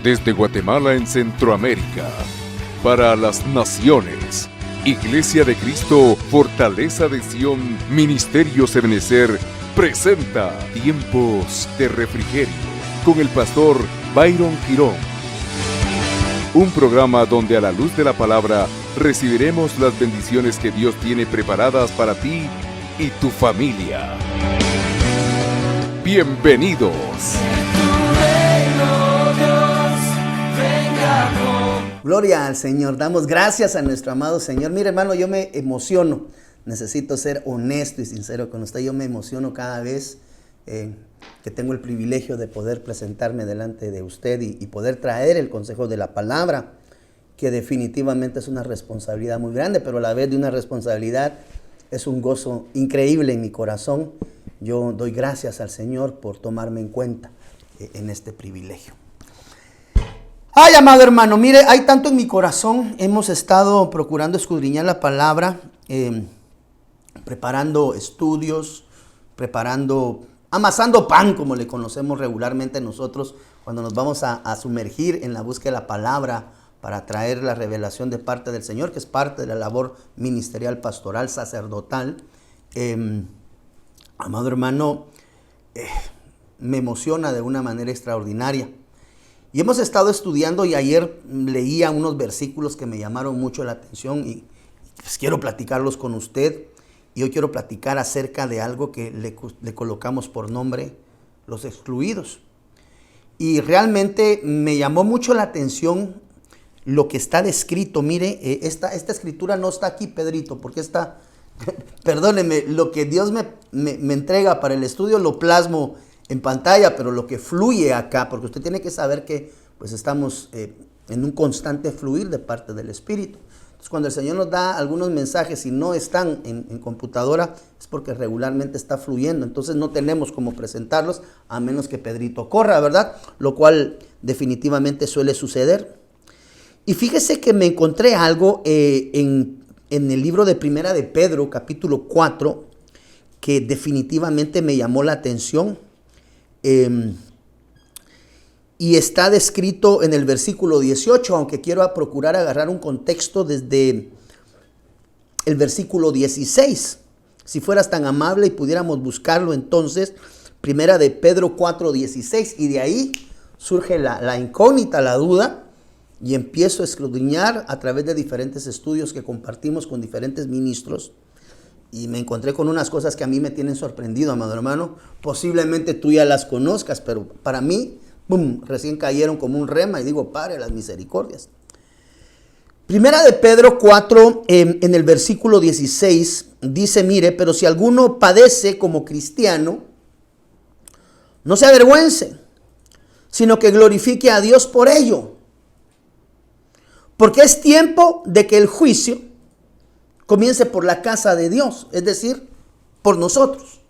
Desde Guatemala en Centroamérica, para las naciones, Iglesia de Cristo, Fortaleza de Sion, Ministerio Ebenecer, presenta Tiempos de Refrigerio, con el pastor Byron Girón. Un programa donde a la luz de la palabra recibiremos las bendiciones que Dios tiene preparadas para ti y tu familia. Bienvenidos. Gloria al Señor, damos gracias a nuestro amado Señor. Mire, hermano, yo me emociono, necesito ser honesto y sincero con usted. Yo me emociono cada vez que tengo el privilegio de poder presentarme delante de usted y poder traer el consejo de la palabra, que definitivamente es una responsabilidad muy grande, pero a la vez de una responsabilidad es un gozo increíble en mi corazón. Yo doy gracias al Señor por tomarme en cuenta en este privilegio. Ay, amado hermano, mire, hay tanto en mi corazón. Hemos estado procurando escudriñar la palabra, preparando estudios, amasando pan, como le conocemos regularmente nosotros, cuando nos vamos a sumergir en la búsqueda de la palabra para traer la revelación de parte del Señor, que es parte de la labor ministerial, pastoral, sacerdotal. Amado hermano, me emociona de una manera extraordinaria. Y hemos estado estudiando, y ayer leía unos versículos que me llamaron mucho la atención y pues quiero platicarlos con usted. Y hoy quiero platicar acerca de algo que le colocamos por nombre los excluidos. Y realmente me llamó mucho la atención lo que está descrito. Mire, esta escritura no está aquí, Pedrito, porque está, perdóneme, lo que Dios me entrega para el estudio lo plasmo en pantalla, pero lo que fluye acá, porque usted tiene que saber que pues estamos en un constante fluir de parte del Espíritu. Entonces, cuando el Señor nos da algunos mensajes y no están en computadora, es porque regularmente está fluyendo. Entonces no tenemos cómo presentarlos a menos que Pedrito corra, ¿verdad? Lo cual definitivamente suele suceder. Y fíjese que me encontré algo en el libro de Primera de Pedro, capítulo 4, que definitivamente me llamó la atención. Y está descrito en el versículo 18, aunque quiero procurar agarrar un contexto desde el versículo 16. Si fueras tan amable y pudiéramos buscarlo entonces, Primera de Pedro 4, 16, y de ahí surge la incógnita, la duda, y empiezo a escudriñar a través de diferentes estudios que compartimos con diferentes ministros. Y me encontré con unas cosas que a mí me tienen sorprendido, amado hermano. Posiblemente tú ya las conozcas, pero para mí, recién cayeron como un rema y digo, Padre, las misericordias. Primera de Pedro 4, en el versículo 16, dice, mire, pero si alguno padece como cristiano, no se avergüence, sino que glorifique a Dios por ello. Porque es tiempo de que el juicio comience por la casa de Dios, es decir, por nosotros,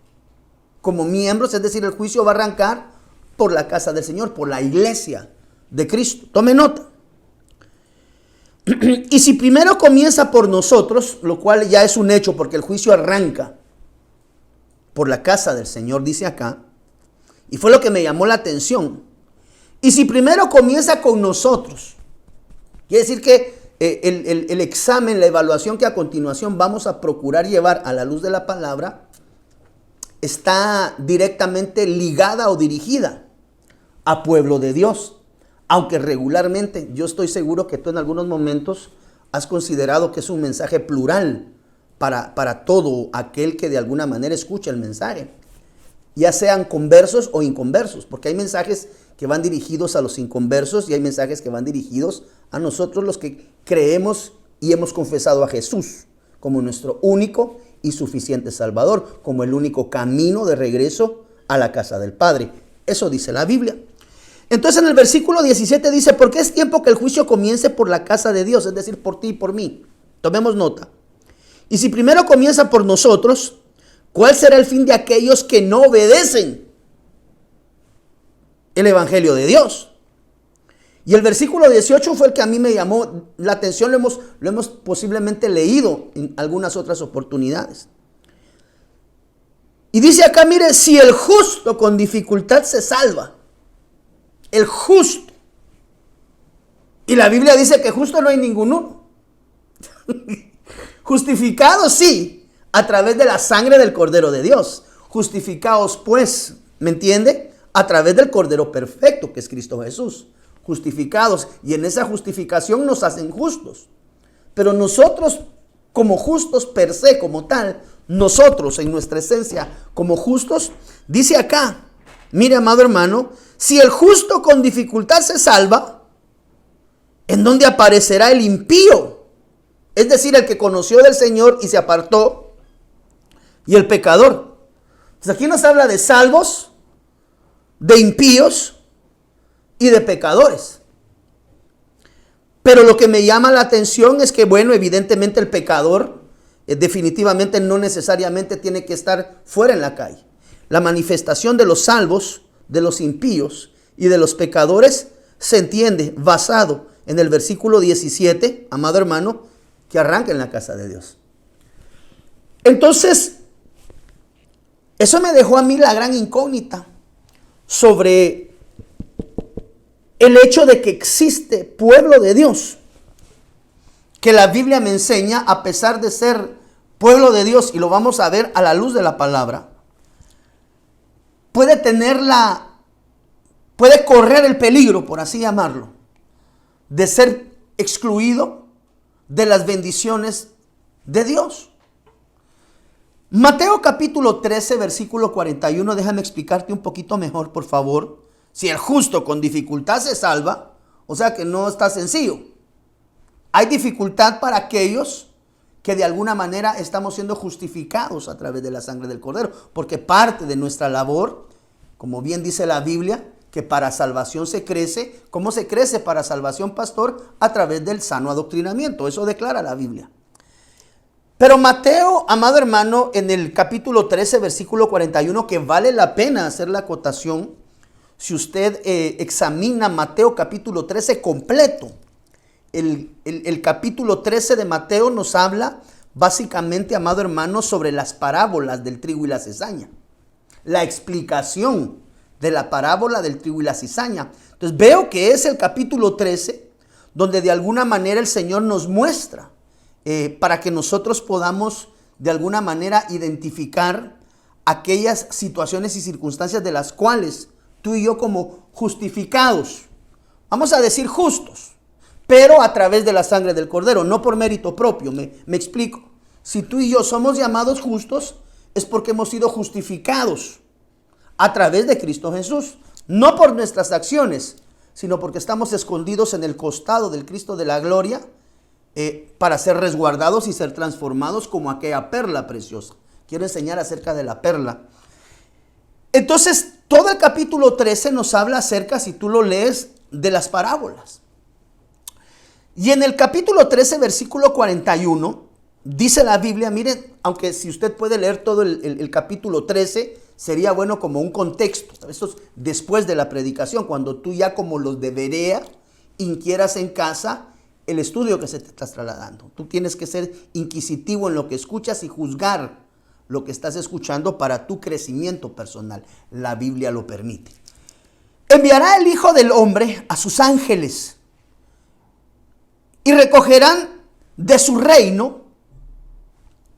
como miembros, es decir, el juicio va a arrancar por la casa del Señor, por la iglesia de Cristo. Tome nota. Y si primero comienza por nosotros, lo cual ya es un hecho, porque el juicio arranca por la casa del Señor, dice acá, y fue lo que me llamó la atención. Y si primero comienza con nosotros, quiere decir que el examen, la evaluación que a continuación vamos a procurar llevar a la luz de la palabra está directamente ligada o dirigida a pueblo de Dios. Aunque regularmente yo estoy seguro que tú en algunos momentos has considerado que es un mensaje plural para todo aquel que de alguna manera escucha el mensaje, ya sean conversos o inconversos, porque hay mensajes que van dirigidos a los inconversos y hay mensajes que van dirigidos a nosotros los que creemos y hemos confesado a Jesús como nuestro único y suficiente Salvador, como el único camino de regreso a la casa del Padre. Eso dice la Biblia. Entonces en el versículo 17 dice, porque es tiempo que el juicio comience por la casa de Dios, es decir, por ti y por mí. Tomemos nota. Y si primero comienza por nosotros, ¿cuál será el fin de aquellos que no obedecen el evangelio de Dios? Y el versículo 18 fue el que a mí me llamó la atención, lo hemos posiblemente leído en algunas otras oportunidades. Y dice acá, mire, si el justo con dificultad se salva, el justo, Y la Biblia dice que justo no hay ninguno. Justificados sí, a través de la sangre del Cordero de Dios. Justificados pues, ¿me entiende? A través del Cordero perfecto que es Cristo Jesús. Justificados, y en esa justificación nos hacen justos. Pero nosotros como justos per se, como tal, nosotros en nuestra esencia como justos, dice acá, mire amado hermano, si el justo con dificultad se salva, ¿en dónde aparecerá el impío? Es decir, el que conoció del Señor y se apartó, y el pecador. Entonces aquí nos habla de salvos, de impíos y de pecadores. Pero lo que me llama la atención es que, bueno, evidentemente el pecador definitivamente no necesariamente tiene que estar fuera en la calle. La manifestación de los salvos, de los impíos y de los pecadores se entiende basado en el versículo 17, amado hermano, que arranca en la casa de Dios. Entonces, eso me dejó a mí la gran incógnita sobre el hecho de que existe pueblo de Dios, que la Biblia me enseña, a pesar de ser pueblo de Dios, y lo vamos a ver a la luz de la palabra, puede correr el peligro, por así llamarlo, de ser excluido de las bendiciones de Dios. Mateo capítulo 13, versículo 41, déjame explicarte un poquito mejor, por favor. Si el justo con dificultad se salva, o sea que no está sencillo. Hay dificultad para aquellos que de alguna manera estamos siendo justificados a través de la sangre del Cordero, porque parte de nuestra labor, como bien dice la Biblia, que para salvación se crece. ¿Cómo se crece para salvación, pastor? A través del sano adoctrinamiento. Eso declara la Biblia. Pero Mateo, amado hermano, en el capítulo 13, versículo 41, que vale la pena hacer la acotación, si usted examina Mateo capítulo 13 completo, el capítulo 13 de Mateo nos habla básicamente, amado hermano, sobre las parábolas del trigo y la cizaña. La explicación de la parábola del trigo y la cizaña. Entonces veo que es el capítulo 13 donde de alguna manera el Señor nos muestra para que nosotros podamos de alguna manera identificar aquellas situaciones y circunstancias de las cuales tú y yo como justificados, vamos a decir justos, pero a través de la sangre del Cordero, no por mérito propio. Me explico. Si tú y yo somos llamados justos, es porque hemos sido justificados a través de Cristo Jesús, no por nuestras acciones, sino porque estamos escondidos en el costado del Cristo de la gloria para ser resguardados y ser transformados como aquella perla preciosa. Quiero enseñar acerca de la perla. Entonces, todo el capítulo 13 nos habla acerca, si tú lo lees, de las parábolas. Y en el capítulo 13, versículo 41, dice la Biblia, miren, aunque si usted puede leer todo el capítulo 13, sería bueno como un contexto. Esto es después de la predicación, cuando tú ya como los de Berea inquieras en casa el estudio que se te está trasladando. Tú tienes que ser inquisitivo en lo que escuchas y juzgar lo que estás escuchando para tu crecimiento personal. La Biblia lo permite. Enviará el Hijo del Hombre a sus ángeles y recogerán de su reino,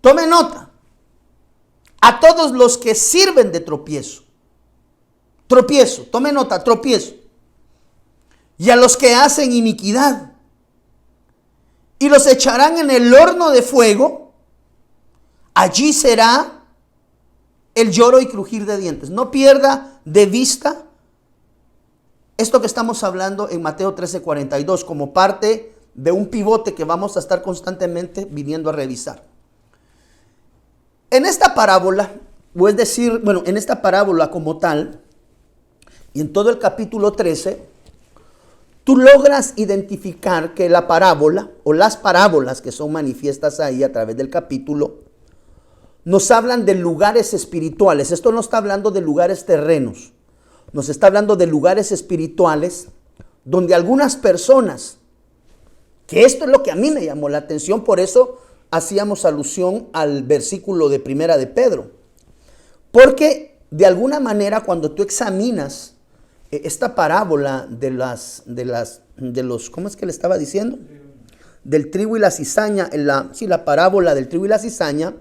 tome nota, a todos los que sirven de tropiezo. Tropiezo, tome nota, tropiezo. Y a los que hacen iniquidad. Y los echarán en el horno de fuego. Allí será el lloro y crujir de dientes. No pierda de vista esto que estamos hablando en Mateo 13:42 como parte de un pivote que vamos a estar constantemente viniendo a revisar. En esta parábola, o es decir, bueno, en esta parábola como tal, y en todo el capítulo 13, tú logras identificar que la parábola o las parábolas que son manifiestas ahí a través del capítulo nos hablan de lugares espirituales. Esto no está hablando de lugares terrenos. Nos está hablando de lugares espirituales donde algunas personas, que esto es lo que a mí me llamó la atención, por eso hacíamos alusión al versículo de Primera de Pedro. Porque de alguna manera cuando tú examinas esta parábola de los, ¿cómo es que le estaba diciendo? Del trigo y la cizaña, la parábola del trigo y la cizaña.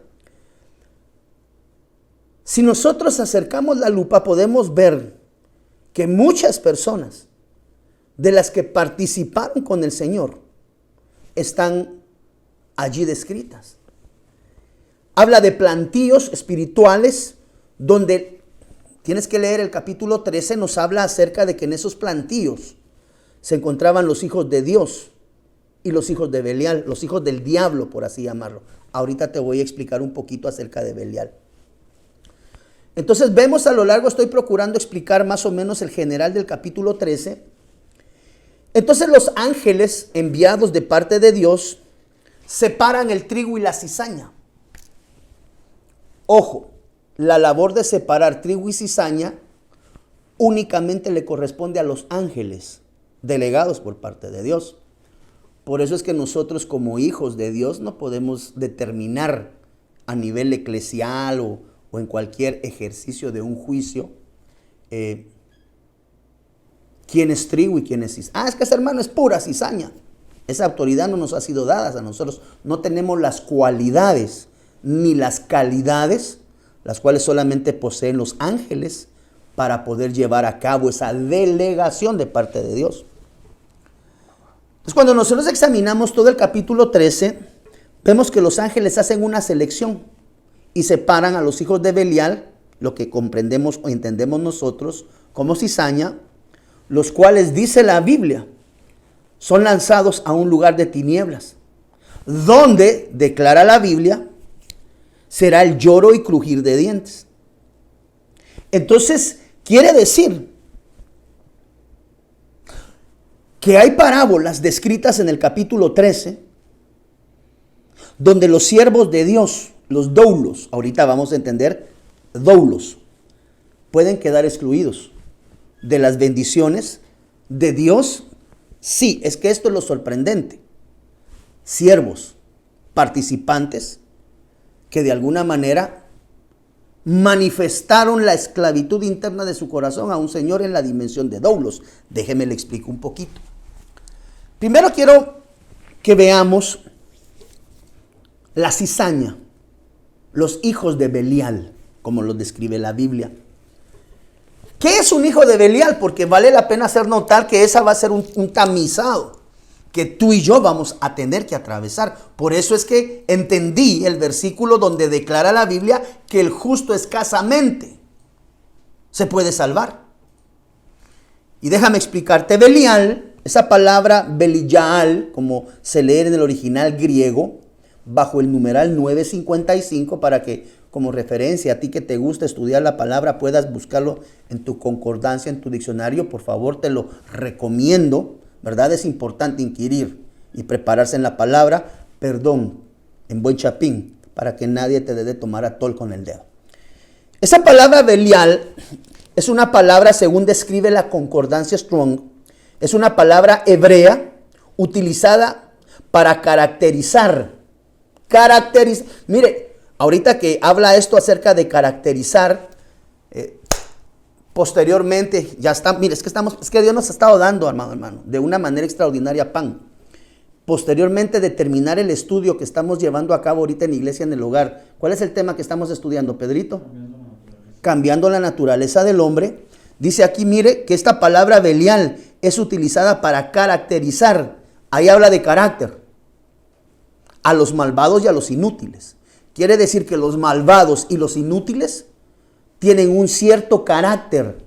Si nosotros acercamos la lupa, podemos ver que muchas personas de las que participaron con el Señor están allí descritas. Habla de plantíos espirituales donde, tienes que leer el capítulo 13, nos habla acerca de que en esos plantíos se encontraban los hijos de Dios y los hijos de Belial, los hijos del diablo, por así llamarlo. Ahorita te voy a explicar un poquito acerca de Belial. Entonces vemos a lo largo, estoy procurando explicar más o menos el general del capítulo 13. Entonces los ángeles enviados de parte de Dios separan el trigo y la cizaña. Ojo, la labor de separar trigo y cizaña únicamente le corresponde a los ángeles delegados por parte de Dios. Por eso es que nosotros como hijos de Dios no podemos determinar a nivel eclesial o en cualquier ejercicio de un juicio quién es trigo y quién es cizaña. Es que ese hermano es pura cizaña. Esa autoridad no nos ha sido dada a nosotros. No tenemos las cualidades ni las calidades, las cuales solamente poseen los ángeles para poder llevar a cabo esa delegación de parte de Dios. Entonces, cuando nosotros examinamos todo el capítulo 13, vemos que los ángeles hacen una selección y separan a los hijos de Belial, lo que comprendemos o entendemos nosotros como cizaña, los cuales, dice la Biblia, son lanzados a un lugar de tinieblas, donde, declara la Biblia, será el lloro y crujir de dientes. Entonces, quiere decir que hay parábolas descritas en el capítulo 13, donde los siervos de Dios, los doulos, ahorita vamos a entender, doulos, pueden quedar excluidos de las bendiciones de Dios. Sí, es que esto es lo sorprendente. Siervos, participantes, que de alguna manera manifestaron la esclavitud interna de su corazón a un Señor en la dimensión de doulos. Déjeme le explico un poquito. Primero quiero que veamos la cizaña, los hijos de Belial, como los describe la Biblia. ¿Qué es un hijo de Belial? Porque vale la pena hacer notar que esa va a ser un tamizado que tú y yo vamos a tener que atravesar. Por eso es que entendí el versículo donde declara la Biblia que el justo escasamente se puede salvar. Y déjame explicarte, Belial, esa palabra Belial, como se lee en el original griego, bajo el numeral 955, para que como referencia a ti que te gusta estudiar la palabra puedas buscarlo en tu concordancia, en tu diccionario, por favor te lo recomiendo, ¿verdad? Es importante inquirir y prepararse en la palabra, perdón, en buen chapín, para que nadie te dé de tomar atol con el dedo. Esa palabra Belial es una palabra, según describe la concordancia Strong, es una palabra hebrea utilizada para caracterizar. Mire, ahorita que habla esto acerca de caracterizar, posteriormente ya está, mire, es que Dios nos ha estado dando, hermano, de una manera extraordinaria pan. Posteriormente de terminar el estudio que estamos llevando a cabo ahorita en Iglesia en el Hogar. ¿Cuál es el tema que estamos estudiando, Pedrito? Cambiando la naturaleza del hombre. Dice aquí, mire, que esta palabra Belial es utilizada para caracterizar. Ahí habla de carácter. A los malvados y a los inútiles. Quiere decir que los malvados y los inútiles tienen un cierto carácter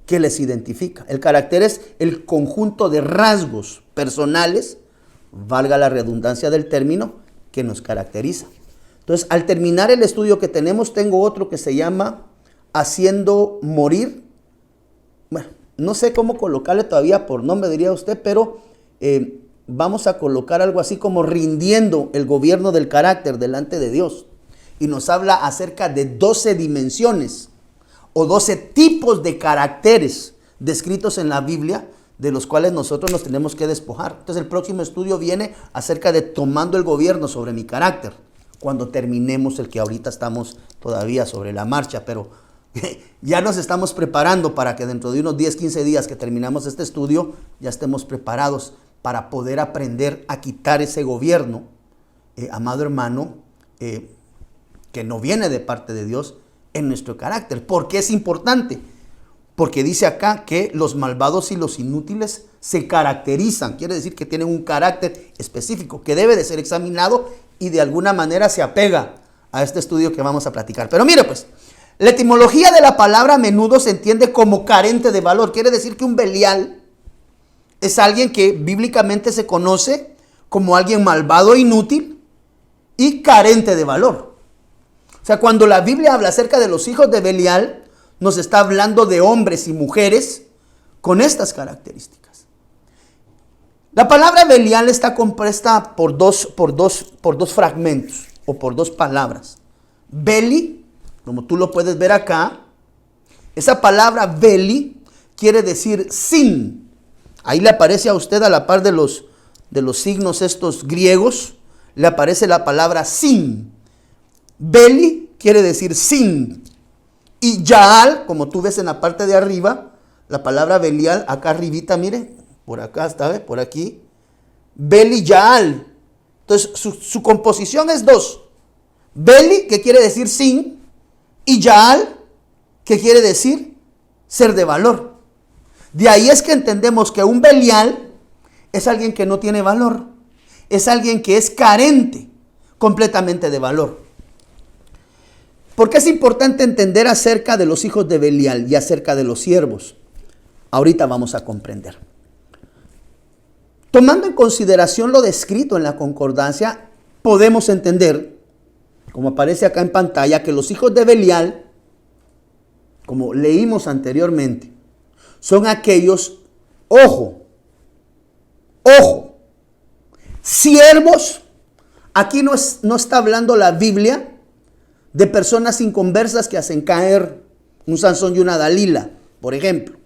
que les identifica. El carácter es el conjunto de rasgos personales, valga la redundancia del término, que nos caracteriza. Entonces, al terminar el estudio que tenemos, tengo otro que se llama Haciendo Morir. Bueno, no sé cómo colocarle todavía por nombre, diría usted, pero vamos a colocar algo así como rindiendo el gobierno del carácter delante de Dios. Y nos habla acerca de 12 dimensiones o 12 tipos de caracteres descritos en la Biblia, de los cuales nosotros nos tenemos que despojar. Entonces el próximo estudio viene acerca de tomando el gobierno sobre mi carácter, cuando terminemos el que ahorita estamos todavía sobre la marcha, pero Ya nos estamos preparando para que dentro de unos 10, 15 días que terminamos este estudio, ya estemos preparados para poder aprender a quitar ese gobierno, amado hermano, que no viene de parte de Dios en nuestro carácter. ¿Por qué es importante? Porque dice acá que los malvados y los inútiles se caracterizan, quiere decir que tienen un carácter específico que debe de ser examinado y de alguna manera se apega a este estudio que vamos a platicar. Pero mire pues, la etimología de la palabra a menudo se entiende como carente de valor. Quiere decir que un Belial es alguien que bíblicamente se conoce como alguien malvado, inútil y carente de valor. O sea, cuando la Biblia habla acerca de los hijos de Belial, nos está hablando de hombres y mujeres con estas características. La palabra Belial está compuesta por dos fragmentos o por dos palabras. Beli, como tú lo puedes ver acá, esa palabra Beli quiere decir sin. Ahí le aparece a usted a la par de los signos estos griegos, le aparece la palabra sin. Beli quiere decir sin. Y Yaal, como tú ves en la parte de arriba, la palabra Belial, acá arribita, mire, por acá está, ¿ve? Por aquí. Beli Yaal. Entonces, su composición es dos. Beli, que quiere decir sin, y Yaal, que quiere decir ser de valor. De ahí es que entendemos que un Belial es alguien que no tiene valor. Es alguien que es carente completamente de valor. ¿Por qué es importante entender acerca de los hijos de Belial y acerca de los siervos? Ahorita vamos a comprender. Tomando en consideración lo descrito en la concordancia, podemos entender, como aparece acá en pantalla, que los hijos de Belial, como leímos anteriormente, son aquellos, ojo, siervos. Aquí no está hablando la Biblia de personas inconversas que hacen caer un Sansón y una Dalila, por ejemplo.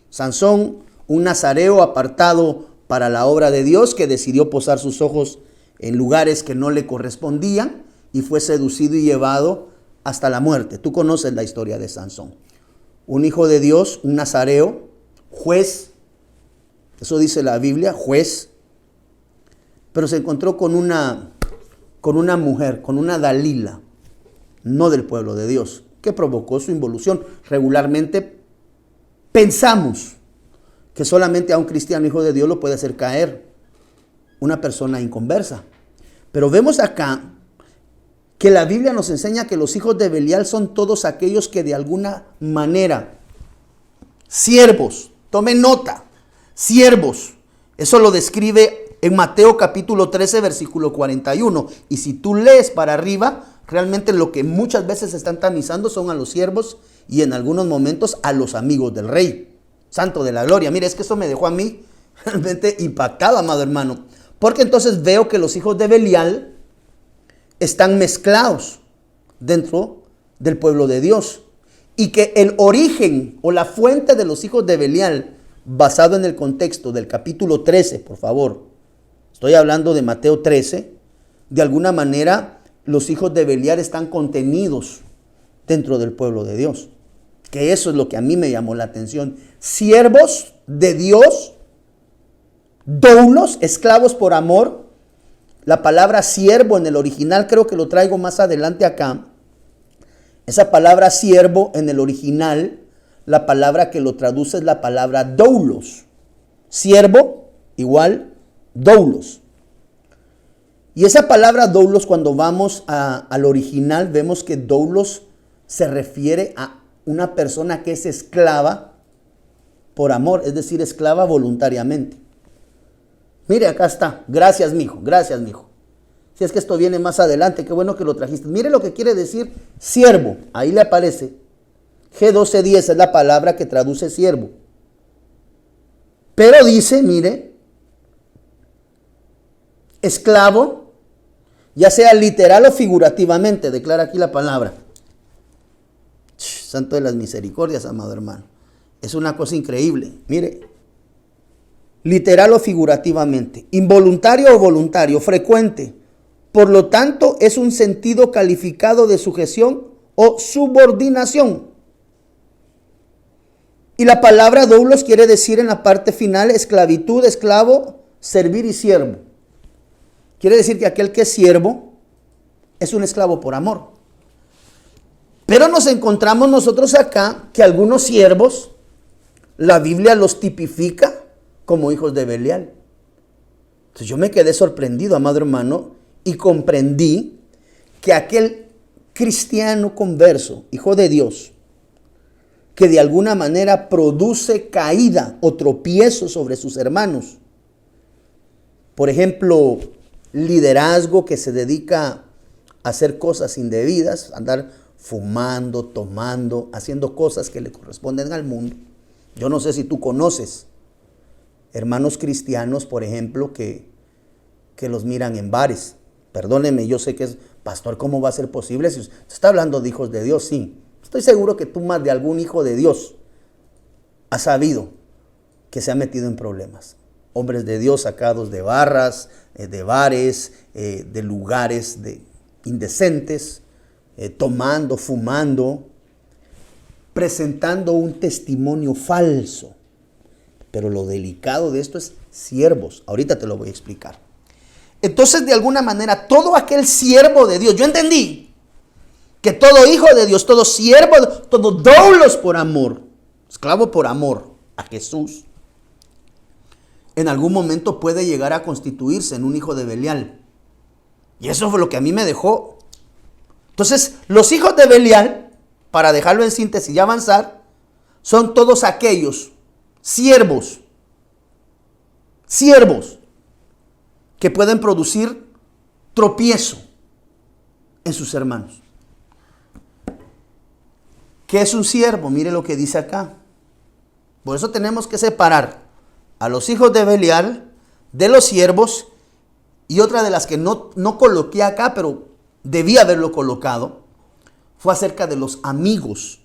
Sansón, un nazareo apartado para la obra de Dios, que decidió posar sus ojos en lugares que no le correspondían y fue seducido y llevado hasta la muerte. Tú conoces la historia de Sansón. Un hijo de Dios, un nazareo, juez, eso dice la Biblia, juez, pero se encontró con una mujer, con una Dalila, no del pueblo de Dios, que provocó su involución. Regularmente pensamos que solamente a un cristiano hijo de Dios lo puede hacer caer una persona inconversa. Pero vemos acá que la Biblia nos enseña que los hijos de Belial son todos aquellos que de alguna manera, siervos, tomen nota, siervos. Eso lo describe en Mateo capítulo 13, versículo 41. Y si tú lees para arriba, realmente lo que muchas veces están tamizando son a los siervos y en algunos momentos a los amigos del rey, santo de la gloria. Mire, es que eso me dejó a mí realmente impactado, amado hermano. Porque entonces veo que los hijos de Belial están mezclados dentro del pueblo de Dios. Y que el origen o la fuente de los hijos de Belial, basado en el contexto del capítulo 13, por favor, estoy hablando de Mateo 13, de alguna manera los hijos de Belial están contenidos dentro del pueblo de Dios. Que eso es lo que a mí me llamó la atención. Siervos de Dios, doulos, esclavos por amor. La palabra siervo en el original, creo que lo traigo más adelante acá. Esa palabra siervo en el original, la palabra que lo traduce es la palabra doulos. Siervo igual doulos. Y esa palabra doulos, cuando vamos al original, vemos que doulos se refiere a una persona que es esclava por amor, es decir, esclava voluntariamente. Mire, acá está. Gracias, mijo. Gracias, mijo. Si es que esto viene más adelante, qué bueno que lo trajiste. Mire lo que quiere decir siervo. Ahí le aparece. G1210 es la palabra que traduce siervo. Pero dice, mire, esclavo, ya sea literal o figurativamente, declara aquí la palabra. Santo de las misericordias, amado hermano. Es una cosa increíble. Mire, literal o figurativamente, involuntario o voluntario, frecuente. Por lo tanto, es un sentido calificado de sujeción o subordinación. Y la palabra doulos quiere decir en la parte final esclavitud, esclavo, servir y siervo. Quiere decir que aquel que es siervo es un esclavo por amor. Pero nos encontramos nosotros acá que algunos siervos, la Biblia los tipifica como hijos de Belial. Entonces yo me quedé sorprendido, amado hermano, y comprendí que aquel cristiano converso, hijo de Dios, que de alguna manera produce caída o tropiezo sobre sus hermanos. Por ejemplo, liderazgo que se dedica a hacer cosas indebidas, andar fumando, tomando, haciendo cosas que le corresponden al mundo. Yo no sé si tú conoces hermanos cristianos, por ejemplo, que los miran en bares. Perdóneme, yo sé que es, pastor, ¿cómo va a ser posible? Si usted está hablando de hijos de Dios, sí. Estoy seguro que tú más de algún hijo de Dios has sabido que se ha metido en problemas. Hombres de Dios sacados de barras, de bares, de lugares indecentes, tomando, fumando, presentando un testimonio falso. Pero lo delicado de esto es siervos. Ahorita te lo voy a explicar. Entonces, de alguna manera, todo aquel siervo de Dios, yo entendí que todo hijo de Dios, todo siervo, todo doulos por amor, esclavo por amor a Jesús, en algún momento puede llegar a constituirse en un hijo de Belial. Y eso fue lo que a mí me dejó. Entonces, los hijos de Belial, para dejarlo en síntesis y avanzar, son todos aquellos siervos que pueden producir tropiezo en sus hermanos. ¿Qué es un siervo? Mire lo que dice acá. Por eso tenemos que separar a los hijos de Belial de los siervos, y otra de las que no coloqué acá, pero debía haberlo colocado, fue acerca de los amigos.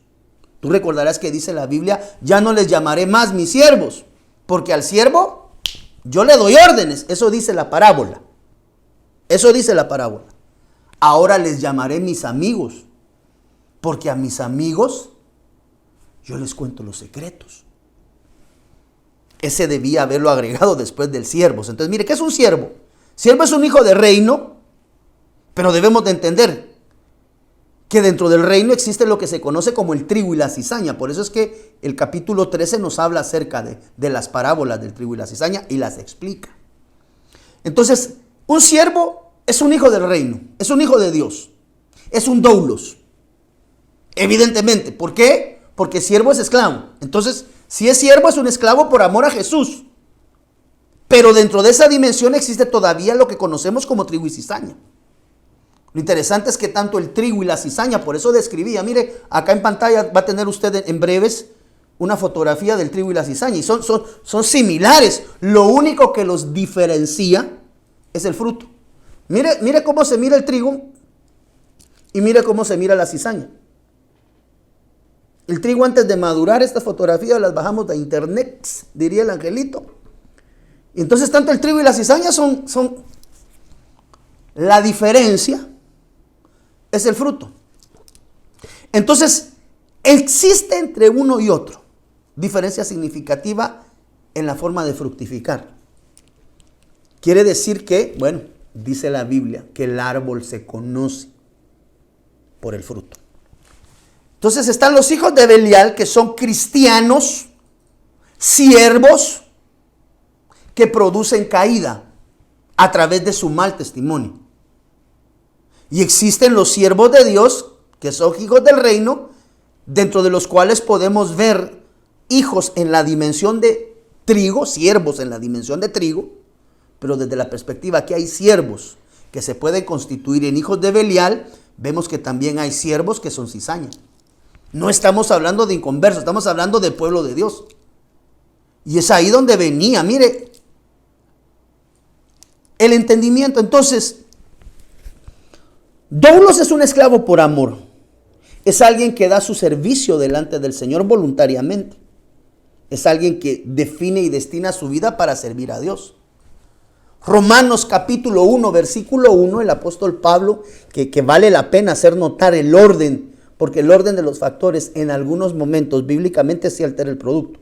Tú recordarás que dice la Biblia, ya no les llamaré más mis siervos, porque al siervo yo le doy órdenes. Eso dice la parábola. Eso dice la parábola. Ahora les llamaré mis amigos, porque a mis amigos yo les cuento los secretos. Ese debía haberlo agregado después del siervo. Entonces, mire, ¿qué es un siervo? Siervo es un hijo de reino, pero debemos de entender que dentro del reino existe lo que se conoce como el trigo y la cizaña. Por eso es que el capítulo 13 nos habla acerca de las parábolas del trigo y la cizaña y las explica. Entonces, un siervo es un hijo del reino, es un hijo de Dios, es un doulos. Evidentemente, ¿por qué? Porque siervo es esclavo. Entonces, si es siervo es un esclavo por amor a Jesús. Pero dentro de esa dimensión existe todavía lo que conocemos como trigo y cizaña. Lo interesante es que tanto el trigo y la cizaña, por eso describía, mire, acá en pantalla va a tener usted en breves una fotografía del trigo y la cizaña. Y son similares. Lo único que los diferencia es el fruto. Mire cómo se mira el trigo y mire cómo se mira la cizaña. El trigo antes de madurar, estas fotografías las bajamos de internet, diría el angelito. Y entonces tanto el trigo y la cizaña son la diferencia es el fruto. Entonces, existe entre uno y otro diferencia significativa en la forma de fructificar. Quiere decir que, bueno, dice la Biblia, que el árbol se conoce por el fruto. Entonces están los hijos de Belial, que son cristianos, siervos, que producen caída a través de su mal testimonio. Y existen los siervos de Dios, que son hijos del reino, dentro de los cuales podemos ver hijos en la dimensión de trigo, siervos en la dimensión de trigo, pero desde la perspectiva que hay siervos que se pueden constituir en hijos de Belial, vemos que también hay siervos que son cizaña. No estamos hablando de inconversos, estamos hablando del pueblo de Dios. Y es ahí donde venía, mire, el entendimiento. Entonces, doulos es un esclavo por amor. Es alguien que da su servicio delante del Señor voluntariamente. Es alguien que define y destina su vida para servir a Dios. Romanos capítulo 1, versículo 1, el apóstol Pablo, que vale la pena hacer notar el orden porque el orden de los factores en algunos momentos bíblicamente sí altera el producto.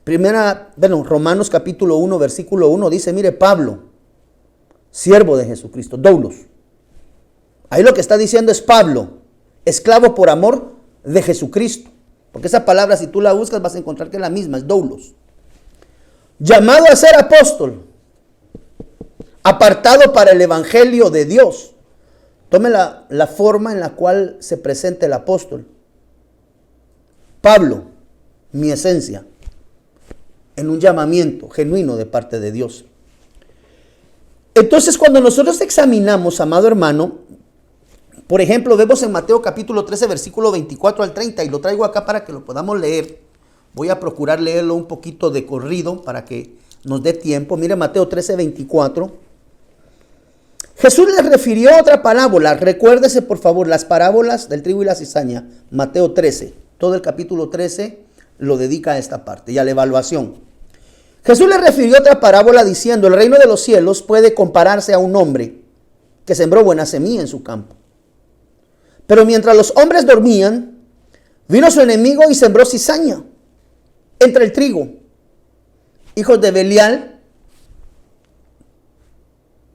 Romanos capítulo 1, versículo 1 dice, mire, Pablo, siervo de Jesucristo, doulos. Ahí lo que está diciendo es Pablo, esclavo por amor de Jesucristo. Porque esa palabra, si tú la buscas, vas a encontrar que es la misma, es doulos. Llamado a ser apóstol, apartado para el evangelio de Dios. Tome la forma en la cual se presenta el apóstol. Pablo, mi esencia, en un llamamiento genuino de parte de Dios. Entonces, cuando nosotros examinamos, amado hermano, por ejemplo, vemos en Mateo capítulo 13, versículo 24 al 30, y lo traigo acá para que lo podamos leer. Voy a procurar leerlo un poquito de corrido para que nos dé tiempo. Mire Mateo 13, 24. Jesús les refirió otra parábola. Recuérdese, por favor, las parábolas del trigo y la cizaña. Mateo 13. Todo el capítulo 13 lo dedica a esta parte y a la evaluación. Jesús les refirió otra parábola diciendo, el reino de los cielos puede compararse a un hombre que sembró buena semilla en su campo. Pero mientras los hombres dormían, vino su enemigo y sembró cizaña entre el trigo. Hijos de Belial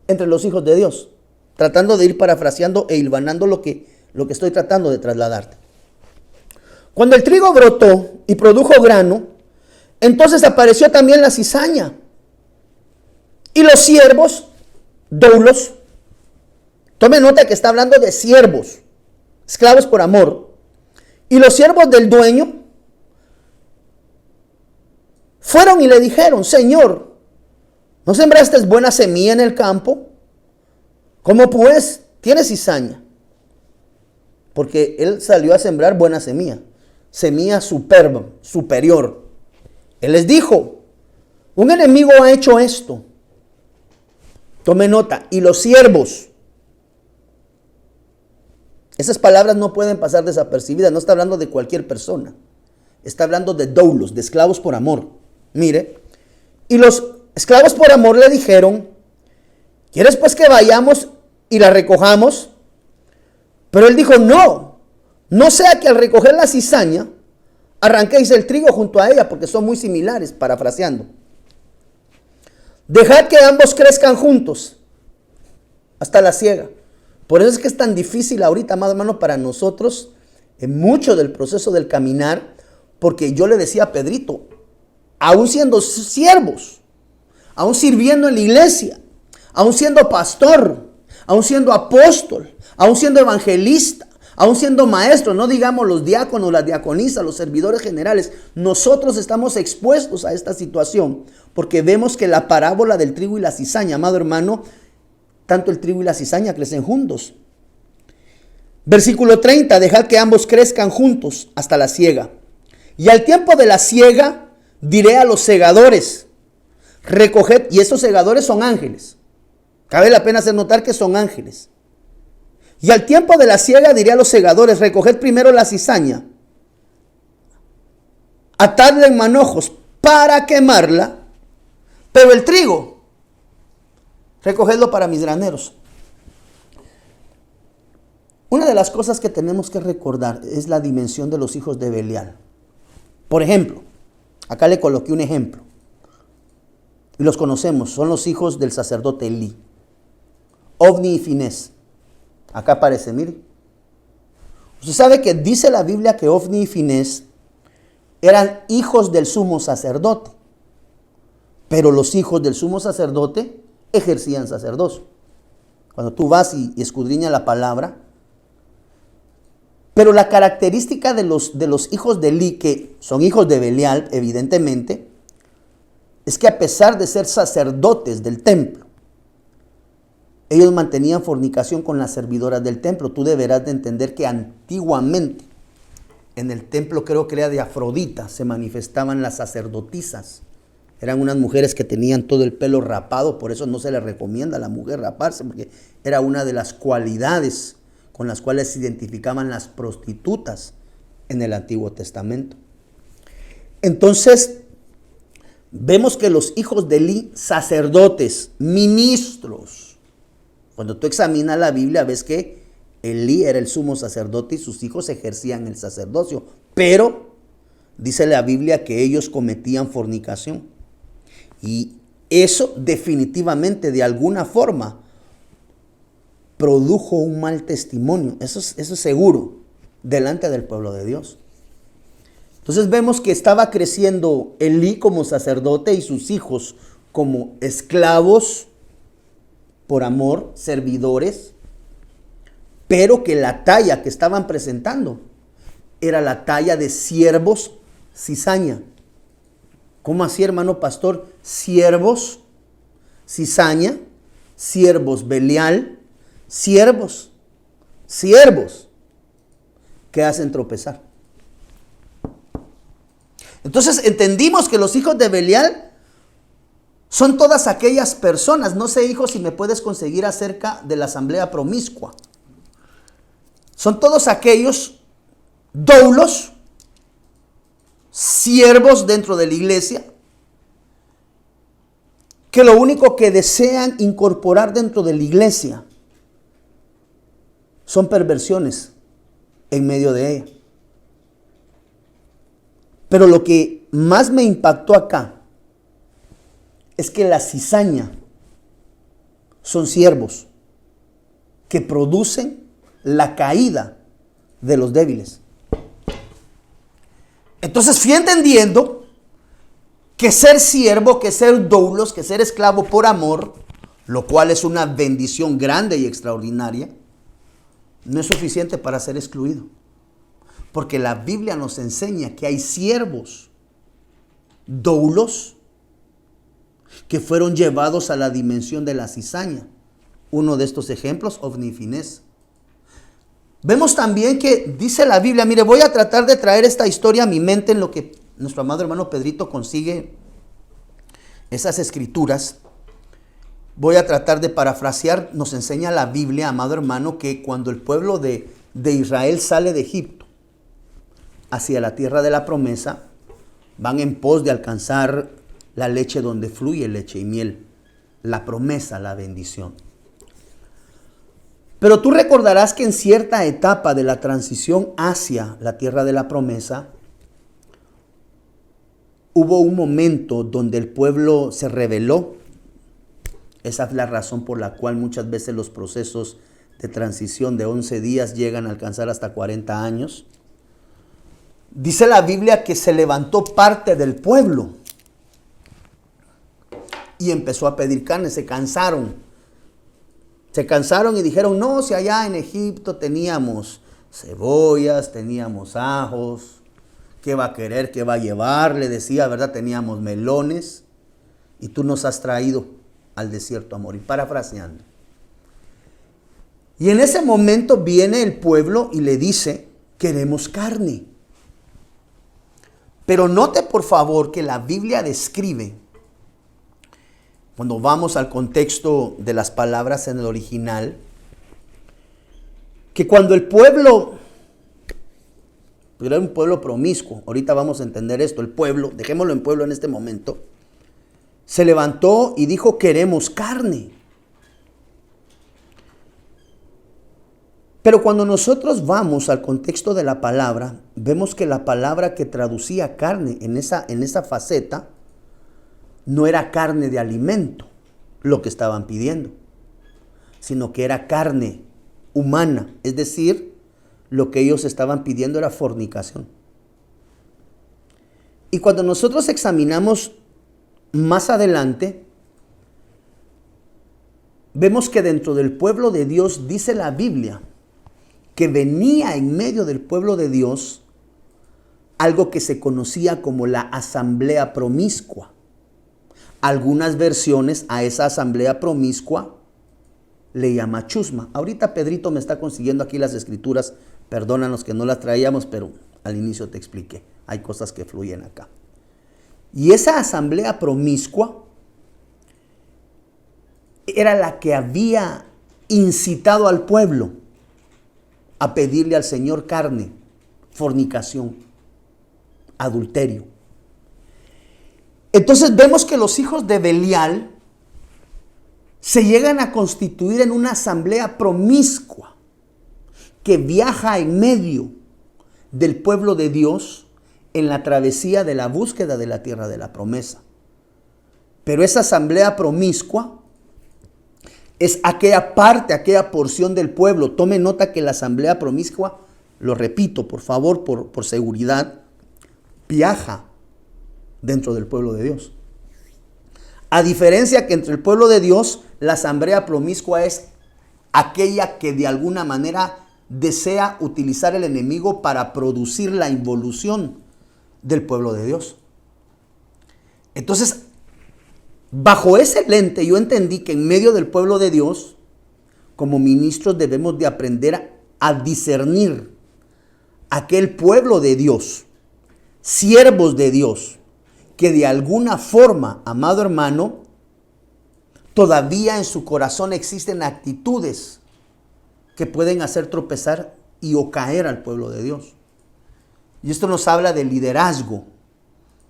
entre los hijos de Dios. Tratando de ir parafraseando e hilvanando lo que estoy tratando de trasladarte. Cuando el trigo brotó y produjo grano, entonces apareció también la cizaña. Y los siervos, doulos, tome nota que está hablando de siervos, esclavos por amor. Y los siervos del dueño fueron y le dijeron, Señor, ¿no sembraste buena semilla en el campo? ¿Cómo pues tienes cizaña? Porque él salió a sembrar buena semilla, semilla superba, superior. Él les dijo, un enemigo ha hecho esto. Tome nota, y los siervos. Esas palabras no pueden pasar desapercibidas, no está hablando de cualquier persona. Está hablando de doulos, de esclavos por amor. Mire, y los esclavos por amor le dijeron, ¿quieres pues que vayamos y la recojamos? Pero él dijo, no sea que al recoger la cizaña, arranquéis el trigo junto a ella, porque son muy similares, parafraseando. Dejad que ambos crezcan juntos hasta la siega. Por eso es que es tan difícil ahorita, amado hermano, para nosotros, en mucho del proceso del caminar, porque yo le decía a Pedrito, aún siendo siervos, aún sirviendo en la iglesia, aún siendo pastor, aún siendo apóstol, aún siendo evangelista, aún siendo maestro, no digamos los diáconos, las diaconisas, los servidores generales, nosotros estamos expuestos a esta situación, porque vemos que la parábola del trigo y la cizaña, amado hermano, tanto el trigo y la cizaña crecen juntos. Versículo 30, dejad que ambos crezcan juntos hasta la siega. Y al tiempo de la siega, diré a los segadores, recoged, y estos segadores son ángeles. Cabe la pena hacer notar que son ángeles. Y al tiempo de la siega diré a los segadores, recoged primero la cizaña, atadla en manojos para quemarla, pero el trigo, recogedlo para mis graneros. Una de las cosas que tenemos que recordar es la dimensión de los hijos de Belial. Por ejemplo, acá le coloqué un ejemplo. Y los conocemos, son los hijos del sacerdote Elí. Ofni y Finés. Acá aparece, mire. Usted sabe que dice la Biblia que Ofni y Finés eran hijos del sumo sacerdote. Pero los hijos del sumo sacerdote ejercían sacerdocio. Cuando tú vas y escudriñas la palabra. Pero la característica de los hijos de Elí, que son hijos de Belial, evidentemente, es que a pesar de ser sacerdotes del templo, ellos mantenían fornicación con las servidoras del templo. Tú deberás de entender que antiguamente en el templo, creo que era de Afrodita, se manifestaban las sacerdotisas. Eran unas mujeres que tenían todo el pelo rapado, por eso no se les recomienda a la mujer raparse, porque era una de las cualidades con las cuales se identificaban las prostitutas en el Antiguo Testamento. Entonces, vemos que los hijos de Elí, sacerdotes, ministros, cuando tú examinas la Biblia, ves que Elí era el sumo sacerdote y sus hijos ejercían el sacerdocio. Pero dice la Biblia que ellos cometían fornicación. Y eso definitivamente, de alguna forma, produjo un mal testimonio. Eso es seguro, delante del pueblo de Dios. Entonces vemos que estaba creciendo Elí como sacerdote y sus hijos como esclavos por amor, servidores, pero que la talla que estaban presentando era la talla de siervos cizaña. ¿Cómo así, hermano pastor? Siervos cizaña, siervos Belial, siervos que hacen tropezar. Entonces entendimos que los hijos de Belial son todas aquellas personas. No sé, hijo, si me puedes conseguir acerca de la asamblea promiscua. Son todos aquellos doulos, siervos dentro de la iglesia, que lo único que desean incorporar dentro de la iglesia son perversiones en medio de ella. Pero lo que más me impactó acá es que la cizaña son siervos que producen la caída de los débiles. Entonces fui entendiendo que ser siervo, que ser doulos, que ser esclavo por amor, lo cual es una bendición grande y extraordinaria, no es suficiente para ser excluido. Porque la Biblia nos enseña que hay siervos doulos que fueron llevados a la dimensión de la cizaña. Uno de estos ejemplos, Ofni y Finés. Vemos también que dice la Biblia, mire, voy a tratar de traer esta historia a mi mente en lo que nuestro amado hermano Pedrito consigue esas escrituras. Voy a tratar de parafrasear. Nos enseña la Biblia, amado hermano, que cuando el pueblo de Israel sale de Egipto hacia la tierra de la promesa, van en pos de alcanzar la leche donde fluye leche y miel, la promesa, la bendición. Pero tú recordarás que en cierta etapa de la transición hacia la tierra de la promesa, hubo un momento donde el pueblo se rebeló. Esa es la razón por la cual muchas veces los procesos de transición de 11 días llegan a alcanzar hasta 40 años. Dice la Biblia que se levantó parte del pueblo y empezó a pedir carne. Se cansaron y dijeron, no, si allá en Egipto teníamos cebollas, teníamos ajos, ¿qué va a querer, qué va a llevar? Le decía, ¿verdad? Teníamos melones y tú nos has traído al desierto a morir. Parafraseando. Y en ese momento viene el pueblo y le dice, queremos carne. Pero note por favor que la Biblia describe, cuando vamos al contexto de las palabras en el original, que cuando el pueblo, pero era un pueblo promiscuo, ahorita vamos a entender esto, el pueblo, dejémoslo en pueblo en este momento, se levantó y dijo, queremos carne. Pero cuando nosotros vamos al contexto de la palabra, vemos que la palabra que traducía carne en esa faceta no era carne de alimento, lo que estaban pidiendo, sino que era carne humana. Es decir, lo que ellos estaban pidiendo era fornicación. Y cuando nosotros examinamos más adelante, vemos que dentro del pueblo de Dios, dice la Biblia, que venía en medio del pueblo de Dios algo que se conocía como la asamblea promiscua. Algunas versiones a esa asamblea promiscua le llama chusma. Ahorita Pedrito me está consiguiendo aquí las escrituras, perdónanos que no las traíamos, pero al inicio te expliqué, hay cosas que fluyen acá. Y esa asamblea promiscua era la que había incitado al pueblo a pedirle al Señor carne, fornicación, adulterio. Entonces vemos que los hijos de Belial se llegan a constituir en una asamblea promiscua. que viaja en medio del pueblo de Dios en la travesía de la búsqueda de la tierra de la promesa. Pero esa asamblea promiscua es aquella parte, aquella porción del pueblo. Tome nota que la asamblea promiscua, lo repito, por favor, por seguridad, viaja dentro del pueblo de Dios. A diferencia que entre el pueblo de Dios, la asamblea promiscua es aquella que de alguna manera desea utilizar el enemigo para producir la involución del pueblo de Dios. Entonces, bajo ese lente yo entendí que en medio del pueblo de Dios, como ministros debemos de aprender a discernir aquel pueblo de Dios, siervos de Dios, que de alguna forma, amado hermano, todavía en su corazón existen actitudes que pueden hacer tropezar o caer al pueblo de Dios. Y esto nos habla de liderazgo.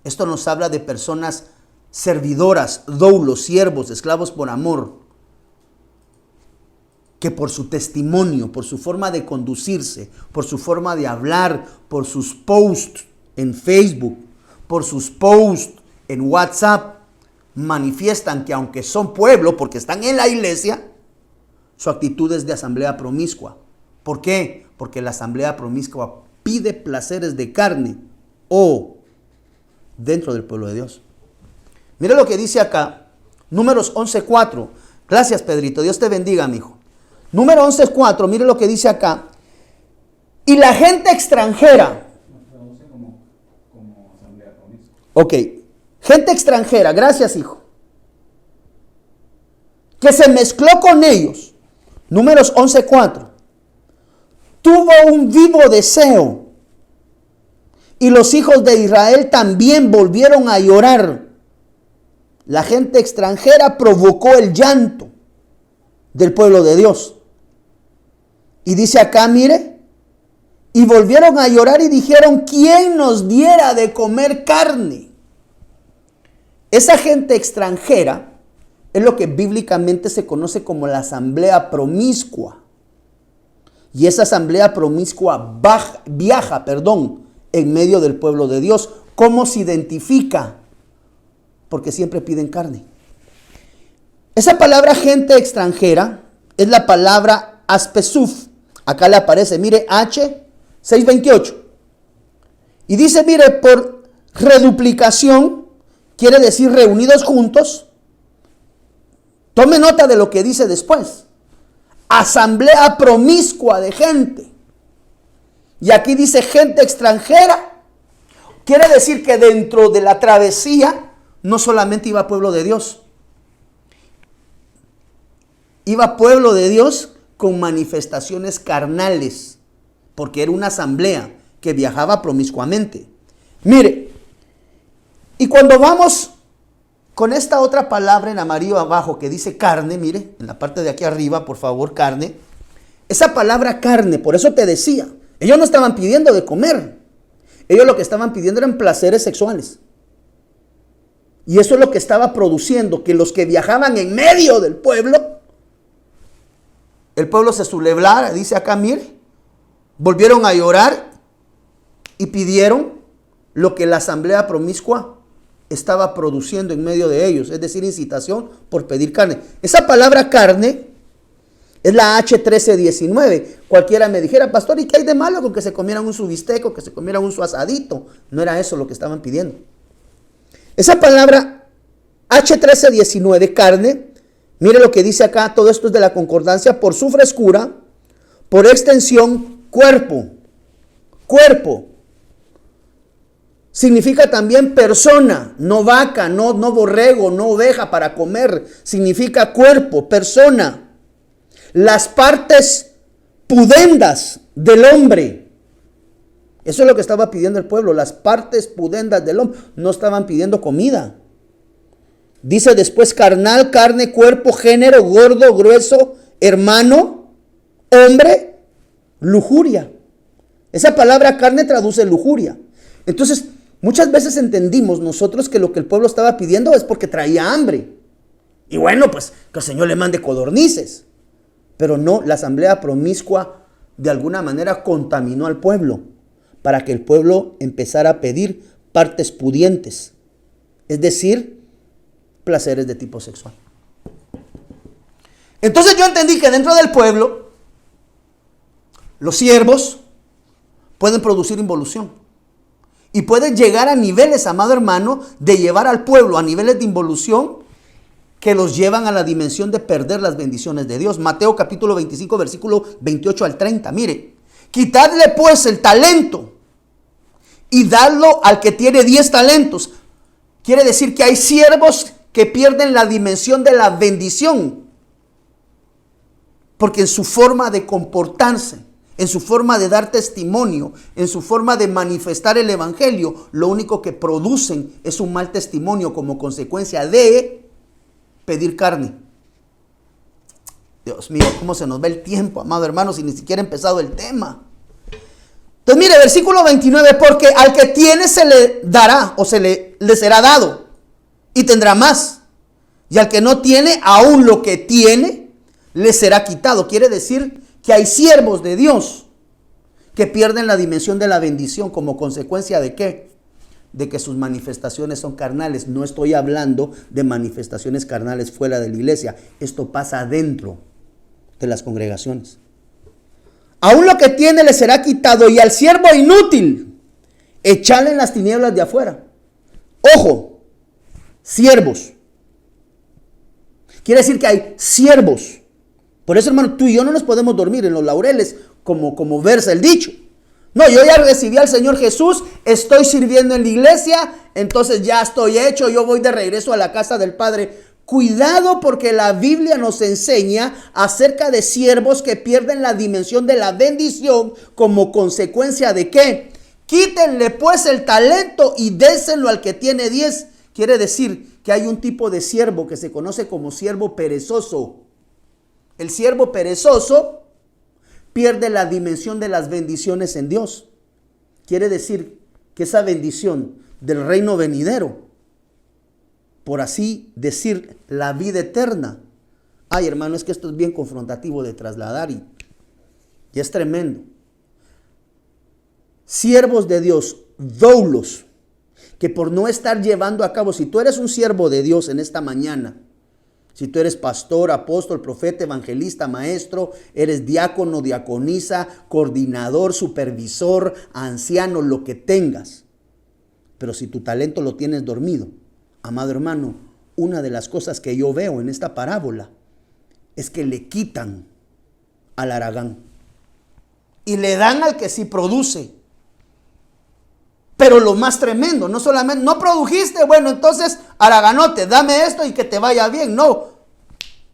Esto nos habla de personas servidoras, doulos, siervos, esclavos por amor, que por su testimonio, por su forma de conducirse, por su forma de hablar, por sus posts en Facebook, por sus posts en WhatsApp, manifiestan que aunque son pueblo, porque están en la iglesia, su actitud es de asamblea promiscua. ¿Por qué? Porque la asamblea promiscua pide placeres de carne o dentro del pueblo de Dios. Mire lo que dice acá, Números 11:4. Gracias, Pedrito, Dios te bendiga, mijo. Número 11:4, mire lo que dice acá. Y la gente extranjera. Ok, gente extranjera, gracias, hijo, que se mezcló con ellos, Números 11:4, tuvo un vivo deseo, y los hijos de Israel también volvieron a llorar. La gente extranjera provocó el llanto del pueblo de Dios. Y dice acá, mire, y volvieron a llorar y dijeron, ¿quién nos diera de comer carne? Esa gente extranjera es lo que bíblicamente se conoce como la asamblea promiscua. Y esa asamblea promiscua viaja en medio del pueblo de Dios. ¿Cómo se identifica? Porque siempre piden carne. Esa palabra gente extranjera es la palabra aspesuf. Acá le aparece, mire, H628. Y dice, mire, por reduplicación, quiere decir reunidos juntos. Tome nota de lo que dice después. Asamblea promiscua de gente. Y aquí dice gente extranjera. Quiere decir que dentro de la travesía no solamente iba pueblo de Dios. Iba pueblo de Dios con manifestaciones carnales. Porque era una asamblea que viajaba promiscuamente. Mire, y cuando vamos con esta otra palabra en amarillo abajo que dice carne, mire, en la parte de aquí arriba, por favor, carne. Esa palabra carne, por eso te decía, ellos no estaban pidiendo de comer. Ellos lo que estaban pidiendo eran placeres sexuales. Y eso es lo que estaba produciendo, que los que viajaban en medio del pueblo, el pueblo se sublevara, dice acá, mire, volvieron a llorar y pidieron lo que la asamblea promiscua estaba produciendo en medio de ellos, es decir, incitación por pedir carne. Esa palabra carne es la H1319. Cualquiera me dijera, pastor, ¿y qué hay de malo con que se comieran un su bisteco, que se comieran un su asadito? No era eso lo que estaban pidiendo. Esa palabra H1319, carne, mire lo que dice acá, todo esto es de la concordancia, por su frescura, por extensión, cuerpo. Significa también persona, no vaca, no borrego, no oveja para comer. Significa cuerpo, persona. Las partes pudendas del hombre. Eso es lo que estaba pidiendo el pueblo, las partes pudendas del hombre. No estaban pidiendo comida. Dice después carnal, carne, cuerpo, género, gordo, grueso, hermano, hombre, lujuria. Esa palabra carne traduce lujuria. Entonces, muchas veces entendimos nosotros que lo que el pueblo estaba pidiendo es porque traía hambre. Y bueno, pues que el Señor le mande codornices. Pero no, la asamblea promiscua de alguna manera contaminó al pueblo para que el pueblo empezara a pedir partes pudientes, es decir, placeres de tipo sexual. Entonces yo entendí que dentro del pueblo los siervos pueden producir involución y pueden llegar a niveles, amado hermano, de llevar al pueblo a niveles de involución que los llevan a la dimensión de perder las bendiciones de Dios. Mateo capítulo 25, versículo 28 al 30. Mire, quitadle pues el talento y dadlo al que tiene 10 talentos. Quiere decir que hay siervos que pierden la dimensión de la bendición, porque en su forma de comportarse, en su forma de dar testimonio, en su forma de manifestar el evangelio, lo único que producen es un mal testimonio como consecuencia de pedir carne. Dios mío, cómo se nos va el tiempo, amado hermano, si ni siquiera ha empezado el tema. Entonces mire, versículo 29, porque al que tiene se le dará o le será dado y tendrá más. Y al que no tiene, aún lo que tiene, le será quitado. Quiere decir que hay siervos de Dios que pierden la dimensión de la bendición como consecuencia de ¿qué? De que sus manifestaciones son carnales. No estoy hablando de manifestaciones carnales fuera de la iglesia. Esto pasa dentro de las congregaciones. Aún lo que tiene le será quitado, y al siervo inútil echale en las tinieblas de afuera. Ojo, siervos. Quiere decir que hay siervos. Por eso, hermano, tú y yo no nos podemos dormir en los laureles como versa el dicho. No, yo ya recibí al Señor Jesús, estoy sirviendo en la iglesia, entonces ya estoy hecho, yo voy de regreso a la casa del Padre. Cuidado, porque la Biblia nos enseña acerca de siervos que pierden la dimensión de la bendición como consecuencia de ¿qué? Quítenle pues el talento y déselo al que tiene 10. Quiere decir que hay un tipo de siervo que se conoce como siervo perezoso. El siervo perezoso pierde la dimensión de las bendiciones en Dios. Quiere decir que esa bendición del reino venidero, por así decir, la vida eterna. Ay, hermano, es que esto es bien confrontativo de trasladar y es tremendo. Siervos de Dios, doulos, que por no estar llevando a cabo, si tú eres un siervo de Dios en esta mañana, si tú eres pastor, apóstol, profeta, evangelista, maestro, eres diácono, diaconisa, coordinador, supervisor, anciano, lo que tengas, pero si tu talento lo tienes dormido, amado hermano, una de las cosas que yo veo en esta parábola es que le quitan al haragán y le dan al que sí produce. Pero lo más tremendo, no solamente, no produjiste, bueno, entonces haraganote, dame esto y que te vaya bien. No,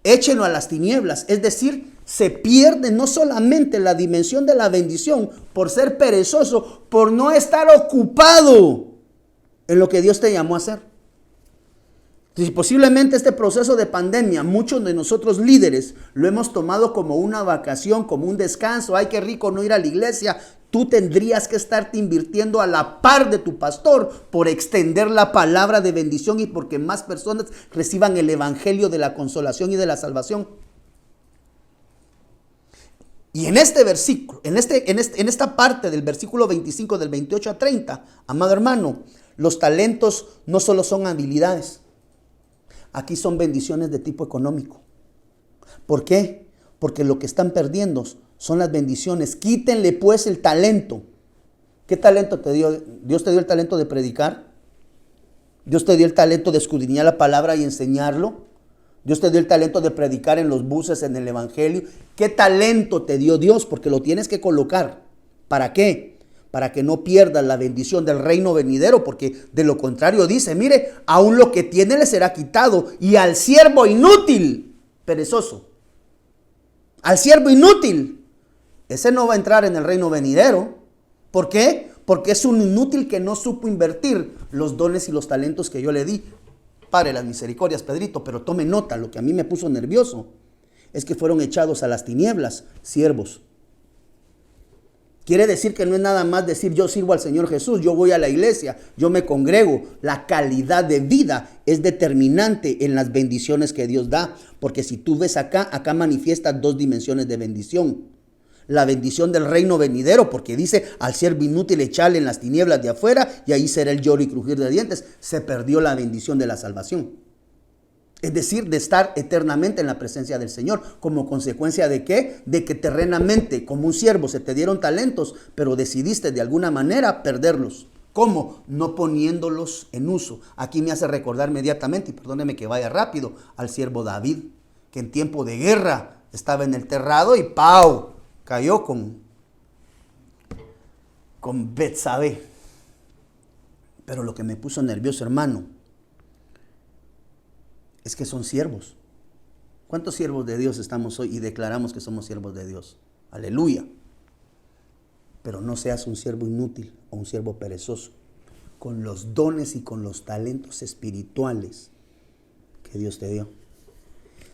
échenlo a las tinieblas. Es decir, se pierde no solamente la dimensión de la bendición por ser perezoso, por no estar ocupado en lo que Dios te llamó a hacer. Y posiblemente este proceso de pandemia, muchos de nosotros líderes lo hemos tomado como una vacación, como un descanso. Ay, qué rico no ir a la iglesia. Tú tendrías que estarte invirtiendo a la par de tu pastor por extender la palabra de bendición y porque más personas reciban el evangelio de la consolación y de la salvación. Y en este versículo, en esta parte del versículo 25, del 28 a 30, amado hermano, los talentos no solo son habilidades. Aquí son bendiciones de tipo económico. ¿Por qué? Porque lo que están perdiendo son las bendiciones. Quítenle pues el talento. ¿Qué talento te dio? Dios te dio el talento de predicar. Dios te dio el talento de escudriñar la palabra y enseñarlo. Dios te dio el talento de predicar en los buses, en el evangelio. ¿Qué talento te dio Dios? Porque lo tienes que colocar. ¿Para qué? Para que no pierdas la bendición del reino venidero, porque de lo contrario dice, mire, aún lo que tiene le será quitado, y al siervo inútil, perezoso, al siervo inútil, ese no va a entrar en el reino venidero. ¿Por qué? Porque es un inútil que no supo invertir los dones y los talentos que yo le di. Padre, las misericordias, Pedrito, pero tome nota, lo que a mí me puso nervioso es que fueron echados a las tinieblas, siervos. Quiere decir que no es nada más decir yo sirvo al Señor Jesús, yo voy a la iglesia, yo me congrego. La calidad de vida es determinante en las bendiciones que Dios da. Porque si tú ves acá manifiestas dos dimensiones de bendición. la bendición del reino venidero, porque dice, al siervo inútil echarle en las tinieblas de afuera, y ahí será el lloro y crujir de dientes. Se perdió la bendición de la salvación. Es decir, de estar eternamente en la presencia del Señor. ¿Como consecuencia de qué? De que terrenamente, como un siervo, se te dieron talentos, pero decidiste de alguna manera perderlos. ¿Cómo? No poniéndolos en uso. Aquí me hace recordar inmediatamente, y perdóneme que vaya rápido, al siervo David, que en tiempo de guerra estaba en el terrado y ¡pau! Cayó con Betsabé. Pero lo que me puso nervioso, hermano, es que son siervos. ¿Cuántos siervos de Dios estamos hoy y declaramos que somos siervos de Dios? Aleluya. Pero no seas un siervo inútil o un siervo perezoso, con los dones y con los talentos espirituales que Dios te dio.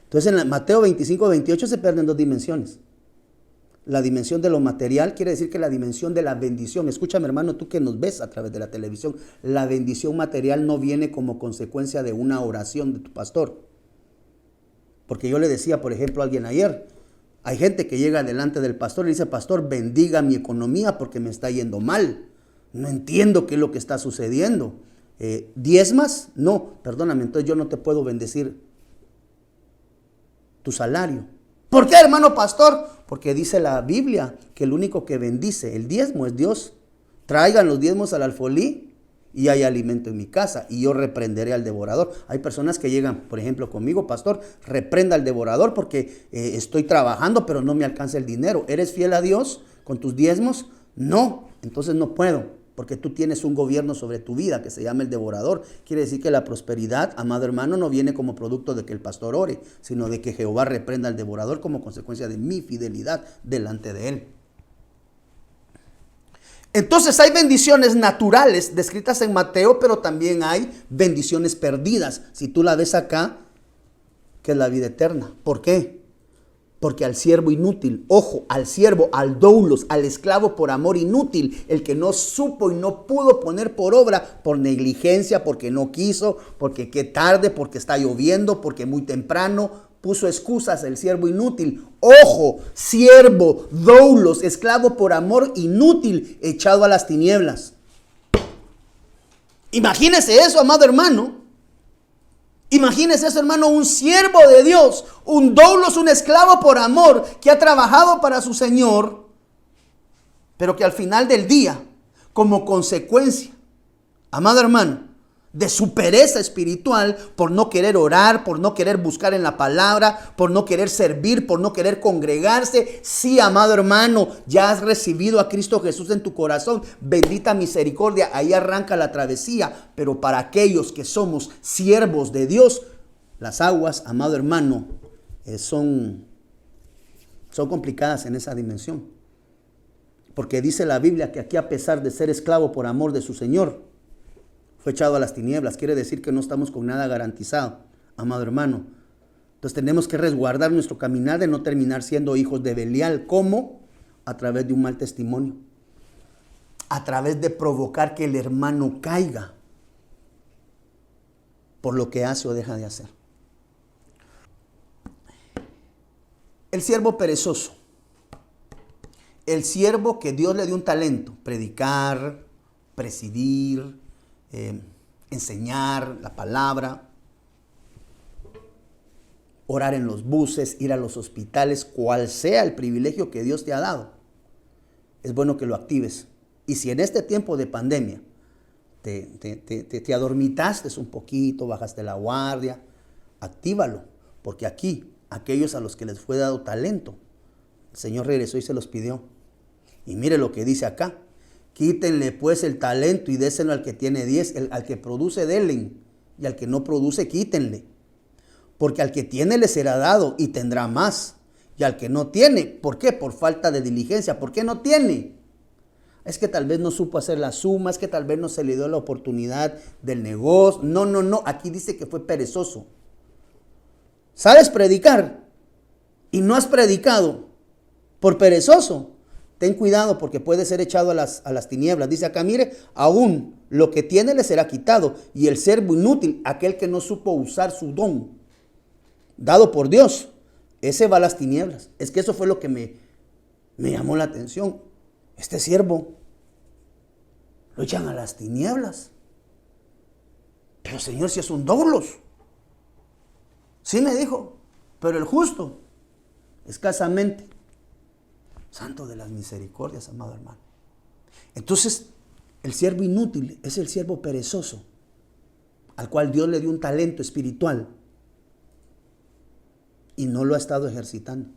Entonces en Mateo 25-28 se pierden dos dimensiones. La dimensión de lo material quiere decir que la dimensión de la bendición. Escúchame, hermano, tú que nos ves a través de la televisión, la bendición material no viene como consecuencia de una oración de tu pastor. Porque yo le decía, por ejemplo, a alguien ayer, hay gente que llega delante del pastor y dice, pastor, bendiga mi economía porque me está yendo mal. No entiendo qué es lo que está sucediendo. ¿Diezmas? No, perdóname, entonces yo no te puedo bendecir tu salario. ¿Por qué, hermano pastor? Porque dice la Biblia que el único que bendice el diezmo es Dios. Traigan los diezmos al alfolí y hay alimento en mi casa y yo reprenderé al devorador. Hay personas que llegan, por ejemplo, conmigo, pastor, reprenda al devorador porque estoy trabajando pero no me alcanza el dinero. ¿Eres fiel a Dios con tus diezmos? No, entonces no puedo. Porque tú tienes un gobierno sobre tu vida que se llama el devorador. Quiere decir que la prosperidad, amado hermano, no viene como producto de que el pastor ore, sino de que Jehová reprenda al devorador como consecuencia de mi fidelidad delante de él. Entonces hay bendiciones naturales descritas en Mateo, pero también hay bendiciones perdidas. Si tú la ves acá, que es la vida eterna. ¿Por qué? Porque al siervo inútil, ojo, al siervo, al doulos, al esclavo por amor inútil, el que no supo y no pudo poner por obra por negligencia, porque no quiso, porque qué tarde, porque está lloviendo, porque muy temprano, puso excusas el siervo inútil. Ojo, siervo, doulos, esclavo por amor inútil, echado a las tinieblas. Imagínese eso, amado hermano. Imagínese eso, hermano, un siervo de Dios, un doulos, un esclavo por amor, que ha trabajado para su Señor, pero que al final del día, como consecuencia, amado hermano, de su pereza espiritual, por no querer orar, por no querer buscar en la palabra, por no querer servir, por no querer congregarse. Sí, amado hermano, ya has recibido a Cristo Jesús en tu corazón. Bendita misericordia, ahí arranca la travesía. Pero para aquellos que somos siervos de Dios, las aguas, amado hermano, son complicadas en esa dimensión. Porque dice la Biblia que aquí, a pesar de ser esclavo por amor de su Señor, fue echado a las tinieblas. Quiere decir que no estamos con nada garantizado, amado hermano. Entonces tenemos que resguardar nuestro caminar de no terminar siendo hijos de Belial. ¿Cómo? A través de un mal testimonio. A través de provocar que el hermano caiga por lo que hace o deja de hacer. El siervo perezoso. El siervo que Dios le dio un talento. Predicar, presidir, enseñar la palabra, orar en los buses, ir a los hospitales, cual sea el privilegio que Dios te ha dado. Es bueno que lo actives. Y si en este tiempo de pandemia te adormitaste un poquito, bajaste la guardia, actívalo. Porque aquí, aquellos a los que les fue dado talento, el Señor regresó y se los pidió. Y mire lo que dice acá. Quítenle pues el talento y déselo al que tiene 10, al que produce denle, y al que no produce quítenle. Porque al que tiene le será dado y tendrá más. Y al que no tiene, ¿por qué? Por falta de diligencia. ¿Por qué no tiene? Es que tal vez no supo hacer la suma, es que tal vez no se le dio la oportunidad del negocio. No, aquí dice que fue perezoso. ¿Sabes predicar? Y no has predicado por perezoso. Ten cuidado porque puede ser echado a las tinieblas. Dice acá, mire, aún lo que tiene le será quitado. Y el siervo inútil, aquel que no supo usar su don dado por Dios, ese va a las tinieblas. Es que eso fue lo que me llamó la atención. Este siervo lo echan a las tinieblas. Pero Señor, si es un doulos. Sí me dijo, pero el justo, escasamente. Santo de las misericordias, amado hermano. Entonces, el siervo inútil es el siervo perezoso, al cual Dios le dio un talento espiritual y no lo ha estado ejercitando.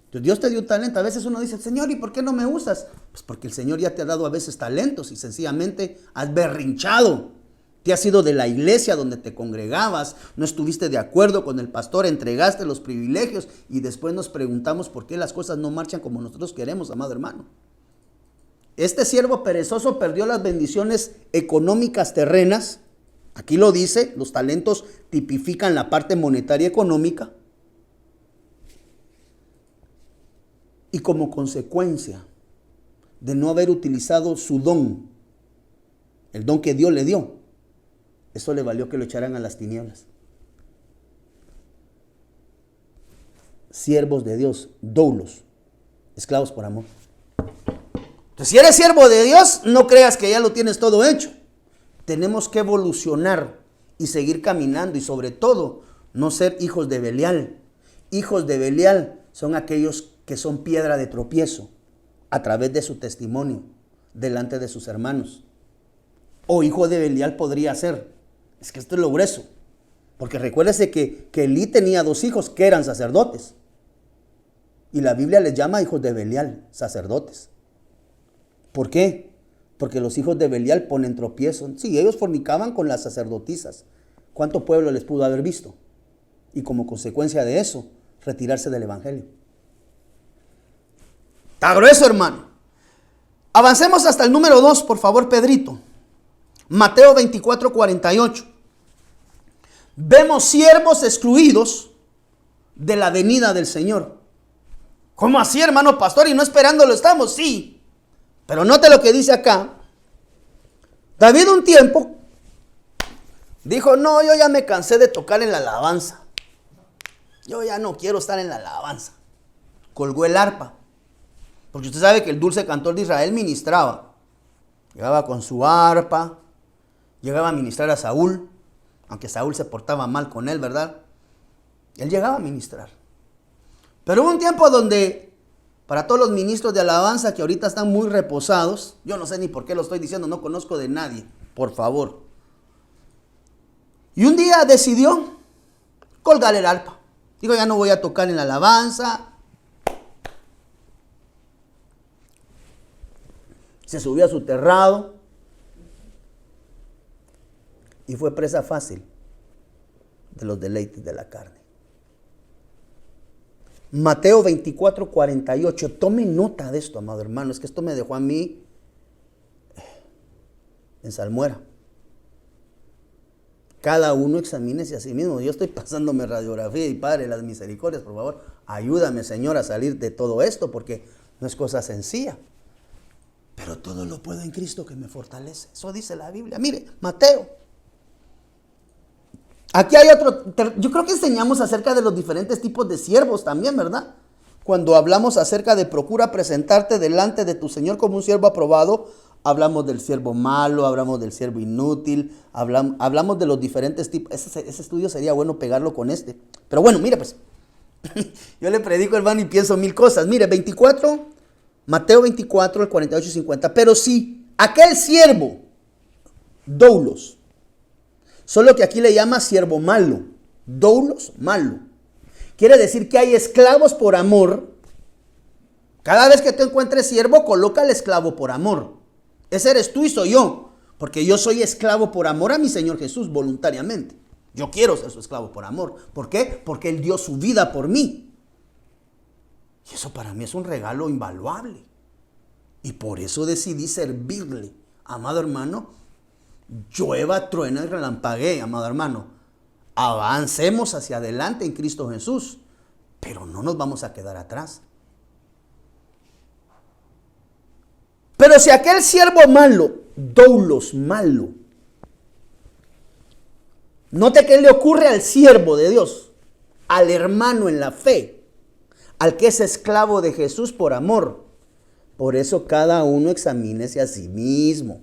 Entonces, Dios te dio un talento. A veces uno dice, Señor, ¿y por qué no me usas? Pues porque el Señor ya te ha dado a veces talentos y sencillamente has berrinchado. Te has ido de la iglesia donde te congregabas, no estuviste de acuerdo con el pastor, entregaste los privilegios y después nos preguntamos por qué las cosas no marchan como nosotros queremos, amado hermano. Este siervo perezoso perdió las bendiciones económicas terrenas. Aquí lo dice, los talentos tipifican la parte monetaria económica. Y como consecuencia de no haber utilizado su don, el don que Dios le dio, eso le valió que lo echaran a las tinieblas. Siervos de Dios, doulos, esclavos por amor. Entonces, si eres siervo de Dios, no creas que ya lo tienes todo hecho. Tenemos que evolucionar y seguir caminando y sobre todo no ser hijos de Belial. Hijos de Belial son aquellos que son piedra de tropiezo a través de su testimonio delante de sus hermanos. O hijo de Belial podría ser. Es que esto es lo grueso. Porque recuérdese que Elí tenía 2 hijos que eran sacerdotes. Y la Biblia les llama hijos de Belial, sacerdotes. ¿Por qué? Porque los hijos de Belial ponen tropiezo. Sí, ellos fornicaban con las sacerdotisas. ¿Cuánto pueblo les pudo haber visto? Y como consecuencia de eso, retirarse del evangelio. Está grueso, hermano. Avancemos hasta el número 2, por favor, Pedrito. Mateo 24:48. Vemos siervos excluidos de la venida del Señor. ¿Cómo así, hermano pastor? ¿Y no esperándolo estamos? Sí. Pero note lo que dice acá. David un tiempo dijo, no, yo ya me cansé de tocar en la alabanza. Yo ya no quiero estar en la alabanza. Colgó el arpa. Porque usted sabe que el dulce cantor de Israel ministraba. Llegaba con su arpa. Llegaba a ministrar a Saúl. Aunque Saúl se portaba mal con él, ¿verdad? Él llegaba a ministrar. Pero hubo un tiempo donde, para todos los ministros de alabanza que ahorita están muy reposados, yo no sé ni por qué lo estoy diciendo, no conozco de nadie, por favor. Y un día decidió colgar el arpa. Digo, ya no voy a tocar en la alabanza. Se subió a su terrado y fue presa fácil de los deleites de la carne. Mateo 24:48. Tome nota de esto, amado hermano. Es que esto me dejó a mí en salmuera. Cada uno examínese a sí mismo. Yo estoy pasándome radiografía y Padre, las misericordias, por favor, ayúdame, Señor, a salir de todo esto porque no es cosa sencilla. Pero todo lo puedo en Cristo que me fortalece. Eso dice la Biblia. Mire, Mateo. Aquí hay otro. Yo creo que enseñamos acerca de los diferentes tipos de siervos también, ¿verdad? Cuando hablamos acerca de procura presentarte delante de tu Señor como un siervo aprobado, hablamos del siervo malo, hablamos del siervo inútil, hablamos de los diferentes tipos. Ese estudio sería bueno pegarlo con este. Pero bueno, mire pues. Yo le predico, hermano, y pienso 1000 cosas. Mire, 24, Mateo 24, el 48 y 50. Pero sí, aquel siervo, doulos, solo que aquí le llama siervo malo, doulos, malo. Quiere decir que hay esclavos por amor. Cada vez que tú encuentres siervo, coloca al esclavo por amor. Ese eres tú y soy yo, porque yo soy esclavo por amor a mi Señor Jesús voluntariamente. Yo quiero ser su esclavo por amor. ¿Por qué? Porque Él dio su vida por mí. Y eso para mí es un regalo invaluable. Y por eso decidí servirle. Amado hermano, llueva, truena y relampaguee, amado hermano. Avancemos hacia adelante en Cristo Jesús. Pero no nos vamos a quedar atrás. Pero si aquel siervo malo, doulos malo, note qué le ocurre al siervo de Dios, al hermano en la fe, al que es esclavo de Jesús por amor. Por eso cada uno examínese a sí mismo.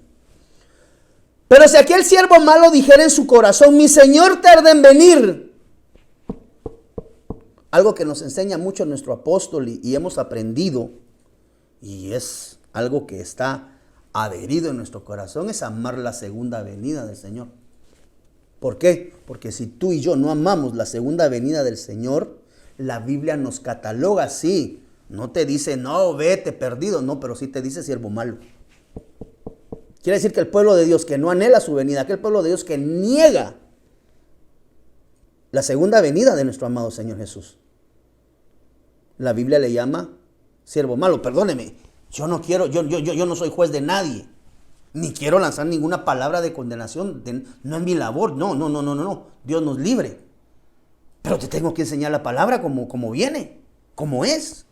Pero si aquel siervo malo dijera en su corazón, mi Señor tarda en venir. Algo que nos enseña mucho nuestro apóstol y hemos aprendido, y es algo que está adherido en nuestro corazón, es amar la segunda venida del Señor. ¿Por qué? Porque si tú y yo no amamos la segunda venida del Señor, la Biblia nos cataloga así. No te dice, no, vete perdido, no, pero sí te dice siervo malo. Quiere decir que el pueblo de Dios que no anhela su venida, aquel pueblo de Dios que niega la segunda venida de nuestro amado Señor Jesús, la Biblia le llama siervo malo. Perdóneme, yo no soy juez de nadie, ni quiero lanzar ninguna palabra de condenación, no es mi labor, no, Dios nos libre. Pero te tengo que enseñar la palabra como viene, como es.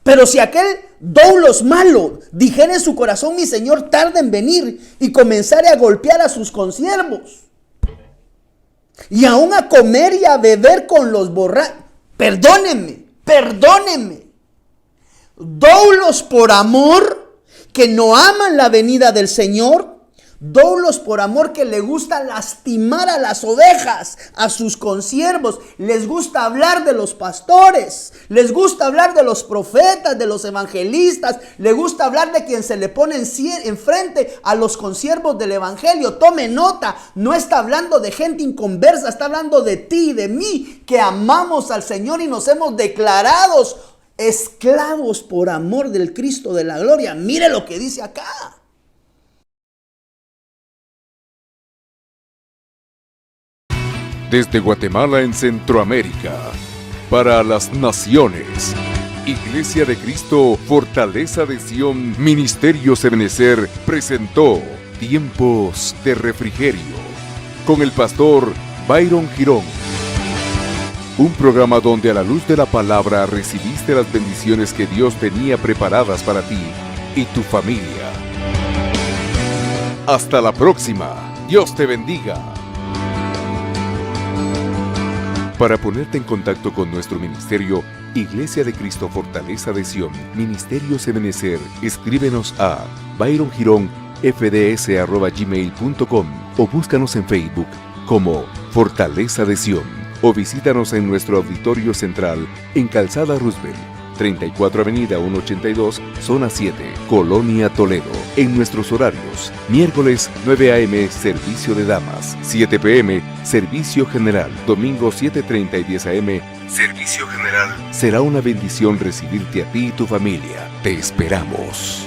Pero si aquel doulos malo dijera en su corazón, mi Señor tarda en venir, y comenzara a golpear a sus consiervos, y aún a comer y a beber con los borrachos, perdónenme, doulos por amor, que no aman la venida del Señor, doulos por amor que le gusta lastimar a las ovejas, a sus consiervos, les gusta hablar de los pastores, les gusta hablar de los profetas, de los evangelistas, les gusta hablar de quien se le pone enfrente a los consiervos del evangelio. Tome nota, no está hablando de gente inconversa, está hablando de ti y de mí, que amamos al Señor y nos hemos declarado esclavos por amor del Cristo de la gloria. Mire lo que dice acá. Desde Guatemala en Centroamérica, para las naciones, Iglesia de Cristo, Fortaleza de Sion, Ministerios Ebenecer, presentó Tiempos de Refrigerio, con el pastor Byron Girón. Un programa donde a la luz de la palabra recibiste las bendiciones que Dios tenía preparadas para ti y tu familia. Hasta la próxima. Dios te bendiga. Para ponerte en contacto con nuestro ministerio, Iglesia de Cristo Fortaleza de Sion, Ministerios Ebenecer, escríbenos a byrongironfds@gmail.com o búscanos en Facebook como Fortaleza de Sion, o visítanos en nuestro auditorio central en Calzada Roosevelt, 34 Avenida 182, Zona 7, Colonia Toledo. En nuestros horarios: miércoles 9 a.m. servicio de damas, 7 p.m. servicio general, domingo 7:30 y 10 a.m. servicio general. Será una bendición recibirte a ti y tu familia. Te esperamos.